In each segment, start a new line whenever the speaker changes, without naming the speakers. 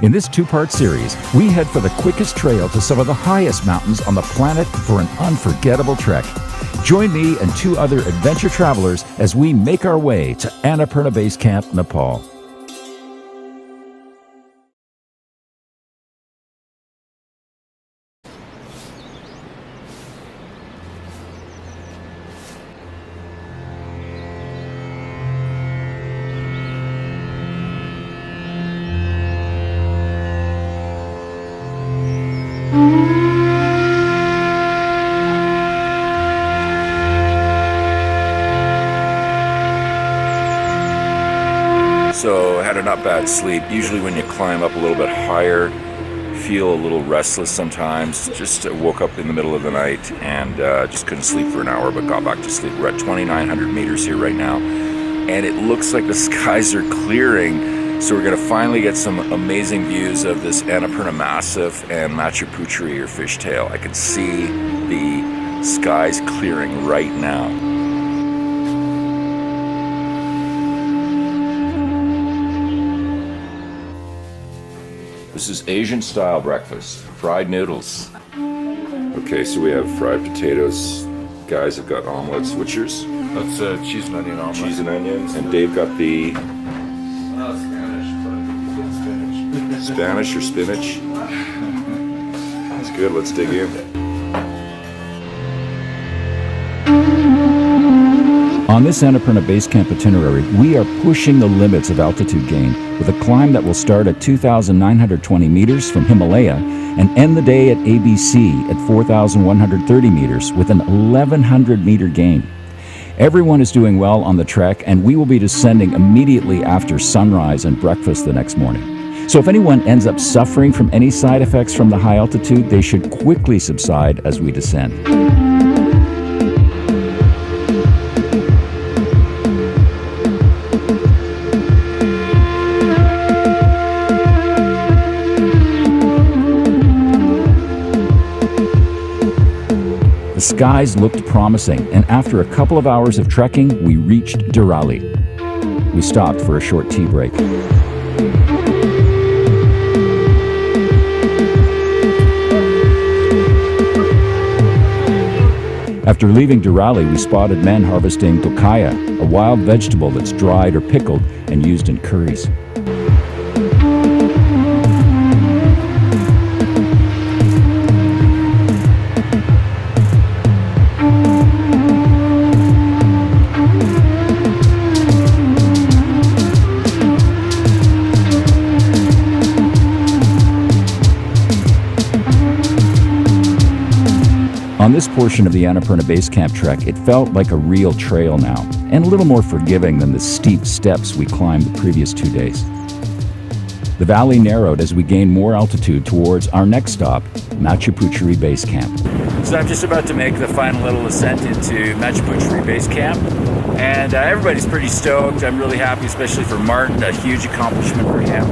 In this two-part series, we head for the quickest trail to some of the highest mountains on the planet for an unforgettable trek. Join me and two other adventure travelers as we make our way to Annapurna Base Camp, Nepal.
So I had a not bad sleep. Usually when you climb up a little bit higher, feel a little restless sometimes. Just woke up in the middle of the night and just couldn't sleep for an hour, but got back to sleep. We're at 2,900 meters here right now, and it looks like the skies are clearing. So we're gonna finally get some amazing views of this Annapurna Massif and Machu Picchu or Fishtail. I can see the skies clearing right now. This is Asian style breakfast, fried noodles. Okay, so we have fried potatoes. Guys have got omelets. What's yours?
That's cheese and onion omelet.
Cheese and onions. And Dave got the
Spanish, but I think you get spinach.
Spanish or spinach. That's good, let's dig in.
On this Annapurna Base Camp itinerary, we are pushing the limits of altitude gain with a climb that will start at 2,920 meters from Himalaya and end the day at ABC at 4,130 meters with an 1,100 meter gain. Everyone is doing well on the trek, and we will be descending immediately after sunrise and breakfast the next morning. So if anyone ends up suffering from any side effects from the high altitude, they should quickly subside as we descend. The skies looked promising, and after a couple of hours of trekking, we reached Dhirali. We stopped for a short tea break. After leaving Dhirali, we spotted men harvesting tokaya, a wild vegetable that's dried or pickled and used in curries. On this portion of the Annapurna Base Camp trek, it felt like a real trail now, and a little more forgiving than the steep steps we climbed the previous 2 days. The valley narrowed as we gained more altitude towards our next stop, Machu Picchu Base Camp.
So I'm just about to make the final little ascent into Machu Picchu Base Camp, and everybody's pretty stoked. I'm really happy, especially for Martin, a huge accomplishment for him.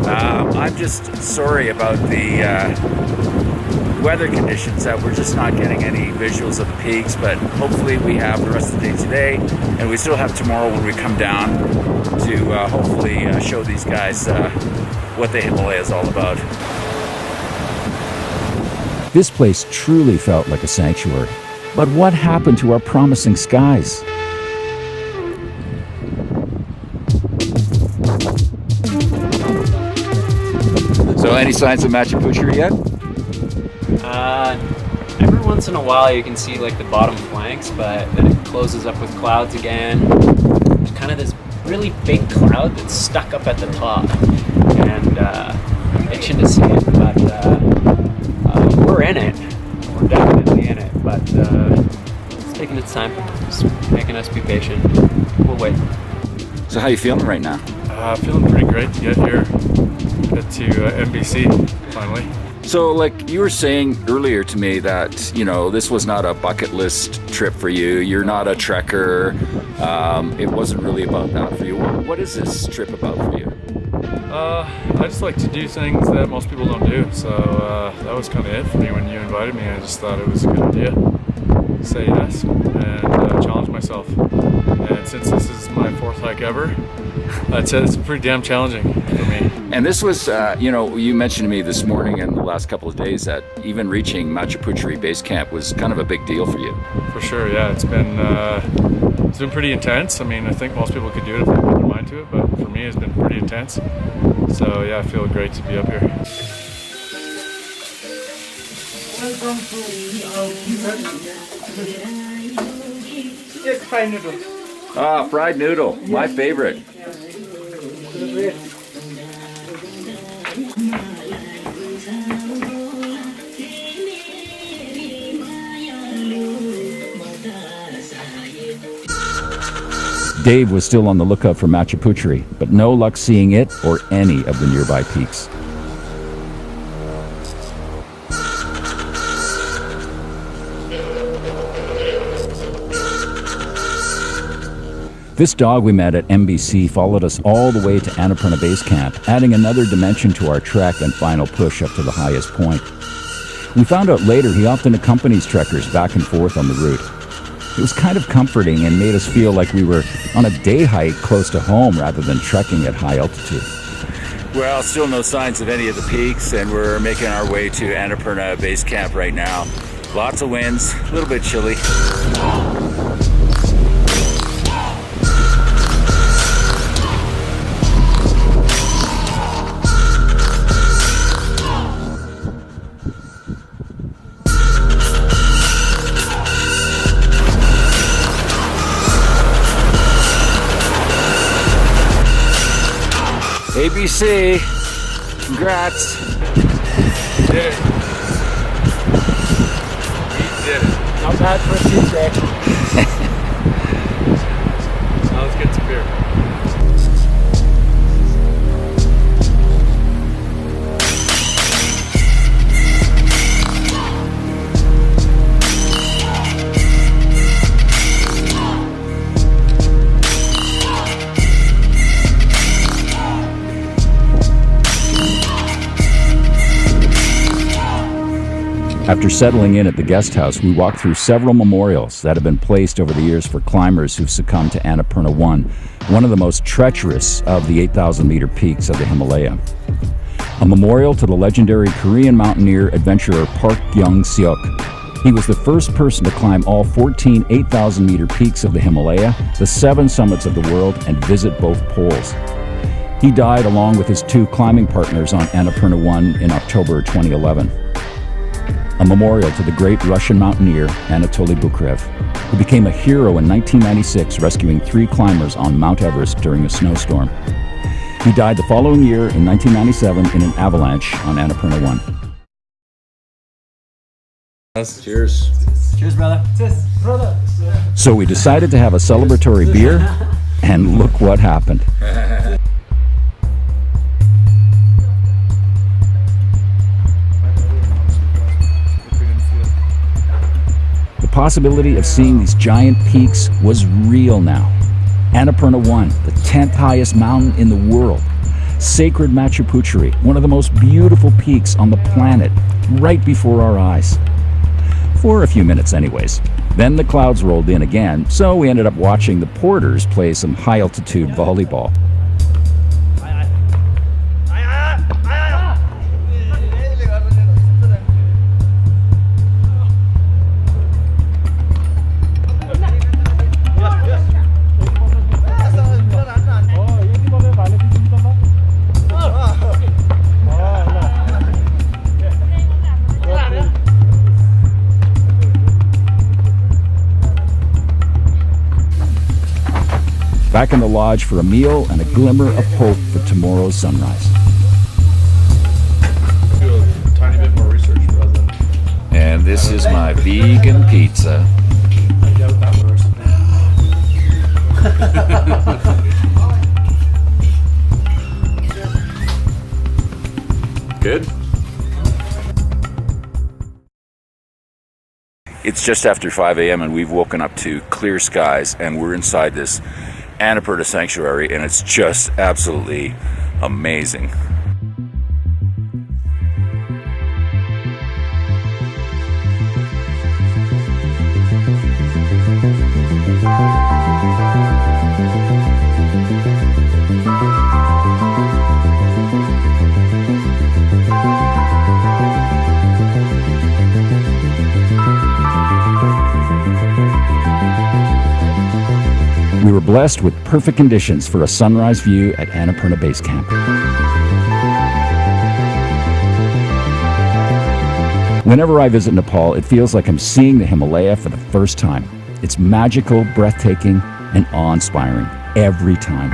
I'm just sorry about the weather conditions that we're just not getting any visuals of the peaks, but hopefully we have the rest of the day today, and we still have tomorrow when we come down to hopefully show these guys what the Himalaya is all about.
This place truly felt like a sanctuary. But what happened to our promising skies?
So any signs of Machu Picchu yet?
Every once in a while you can see like the bottom flanks, but then it closes up with clouds again. There's kind of this really big cloud that's stuck up at the top, and I'm itching to see it, but we're in it. We're definitely in it, but it's taking its time. It's making us be patient. We'll wait.
So how you feeling right now?
Feeling pretty great to get here. Get to NBC finally.
So like you were saying earlier to me that, you know, this was not a bucket list trip for you. You're not a trekker. It wasn't really about that for you. What is this trip about for you?
I just like to do things that most people don't do. So that was kind of it for me when you invited me. I just thought it was a good idea. say yes and challenge myself. And since this is my 4th hike ever, it's pretty damn challenging for me.
And this was, you mentioned to me this morning and the last couple of days that even reaching Machu Picchu Base Camp was kind of a big deal for you.
For sure, yeah. It's been pretty intense. I mean, I think most people could do it if they put their mind to it, but for me, it's been pretty intense. So yeah, I feel great to be up here.
Fried noodle.
Ah, fried noodle, my favorite.
Dave was still on the lookout for Machu Picchu, but no luck seeing it or any of the nearby peaks. This dog we met at MBC followed us all the way to Annapurna Base Camp, adding another dimension to our trek and final push up to the highest point. We found out later he often accompanies trekkers back and forth on the route. It was kind of comforting and made us feel like we were on a day hike close to home rather than trekking at high altitude.
Well, still no signs of any of the peaks, and we're making our way to Annapurna Base Camp right now. Lots of winds, a little bit chilly. ABC, congrats.
We did it. We did it.
Not bad for a Tuesday.
Now let's get some beer.
After settling in at the guest house, we walked through several memorials that have been placed over the years for climbers who've succumbed to Annapurna 1, one of the most treacherous of the 8,000-meter peaks of the Himalaya. A memorial to the legendary Korean mountaineer adventurer Park Young-seok. He was the first person to climb all 14 8,000-meter peaks of the Himalaya, the 7 summits of the world, and visit both poles. He died along with his 2 climbing partners on Annapurna 1 in October 2011. A memorial to the great Russian mountaineer Anatoly Bukrev, who became a hero in 1996 rescuing 3 climbers on Mount Everest during a snowstorm. He died the following year in 1997 in an avalanche on Annapurna 1.
Cheers.
Cheers, brother. Cheers, brother.
So we decided to have a celebratory beer, and look what happened. The possibility of seeing these giant peaks was real now. Annapurna 1, the 10th highest mountain in the world. Sacred Machu Picchu, one of the most beautiful peaks on the planet, right before our eyes. For a few minutes anyways. Then the clouds rolled in again, so we ended up watching the porters play some high-altitude volleyball. Back in the lodge for a meal and a glimmer of hope for tomorrow's sunrise.
Do a tiny bit more research rather than.
And this is my vegan pizza.
I doubt that works.
Good? It's just after 5 a.m. and we've woken up to clear skies and we're inside this Annapurna Sanctuary, and it's just absolutely amazing.
blessed with perfect conditions for a sunrise view at Annapurna Base Camp. Whenever I visit Nepal, it feels like I'm seeing the Himalaya for the first time. It's magical, breathtaking, and awe-inspiring every time.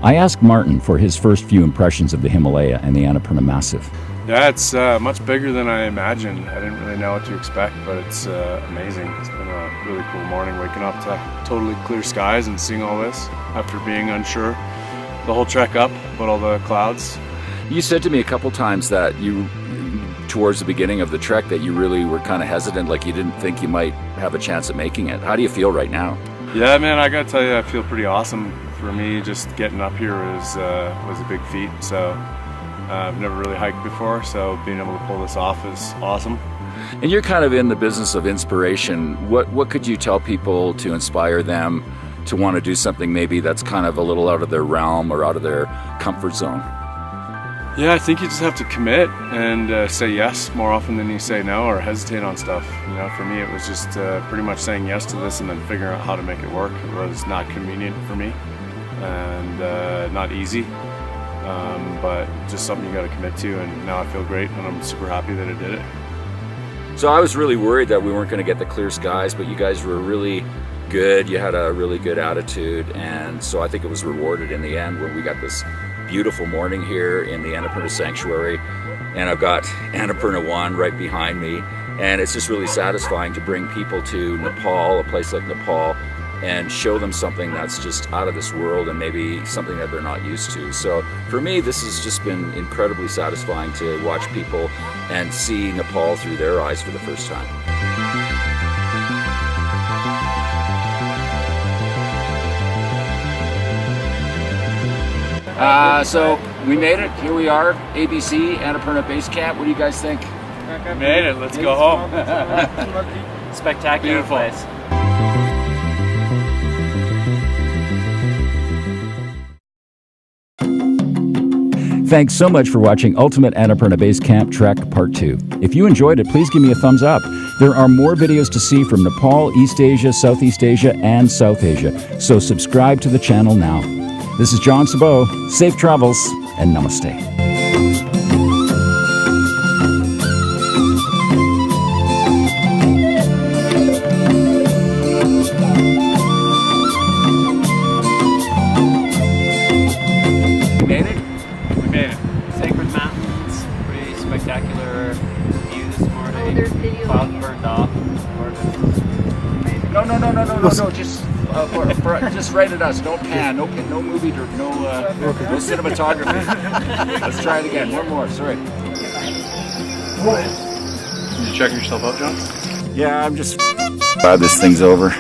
I asked Martin for his first few impressions of the Himalaya and the Annapurna Massif.
Yeah, it's much bigger than I imagined. I didn't really know what to expect, but it's amazing. It's been a really cool morning, waking up to totally clear skies and seeing all this after being unsure the whole trek up about all the clouds.
You said to me a couple times that you, towards the beginning of the trek, that you really were kind of hesitant, like you didn't think you might have a chance of making it. How do you feel right now?
Yeah, man, I gotta tell you, I feel pretty awesome. For me, just getting up here was a big feat. So I've never really hiked before, so being able to pull this off is awesome.
And you're kind of in the business of inspiration. What could you tell people to inspire them to want to do something maybe that's kind of a little out of their realm or out of their comfort zone?
Yeah, I think you just have to commit and say yes more often than you say no, or hesitate on stuff. You know, for me, it was just pretty much saying yes to this and then figuring out how to make it work. It was not convenient for me and not easy, but just something you got to commit to. And now I feel great, and I'm super happy that I did it.
So I was really worried that we weren't going to get the clear skies, but you guys were really good. You had a really good attitude, and so I think it was rewarded in the end when we got this beautiful morning here in the Annapurna Sanctuary, and I've got Annapurna 1 right behind me, and it's just really satisfying to bring people to Nepal, a place like Nepal, and show them something that's just out of this world and maybe something that they're not used to. So for me, this has just been incredibly satisfying to watch people and see Nepal through their eyes for the first time. So we made it. Here we are, ABC, Annapurna Base Camp. What do you guys think?
We made it. Let's go home.
Spectacular
Beautiful
place.
Thanks so much for watching Ultimate Annapurna Base Camp Trek Part 2. If you enjoyed it, please give me a thumbs up. There are more videos to see from Nepal, East Asia, Southeast Asia, and South Asia, so subscribe to the channel now. This is John Sabot. Safe travels, and namaste.
Sacred Mountains, pretty spectacular view this morning. Clouds burned off.
No, just right at us. Don't pan, no movie, no cinematography. Let's try it again. One more, sorry.
You checking yourself out, John?
Yeah, I'm just... this thing's over.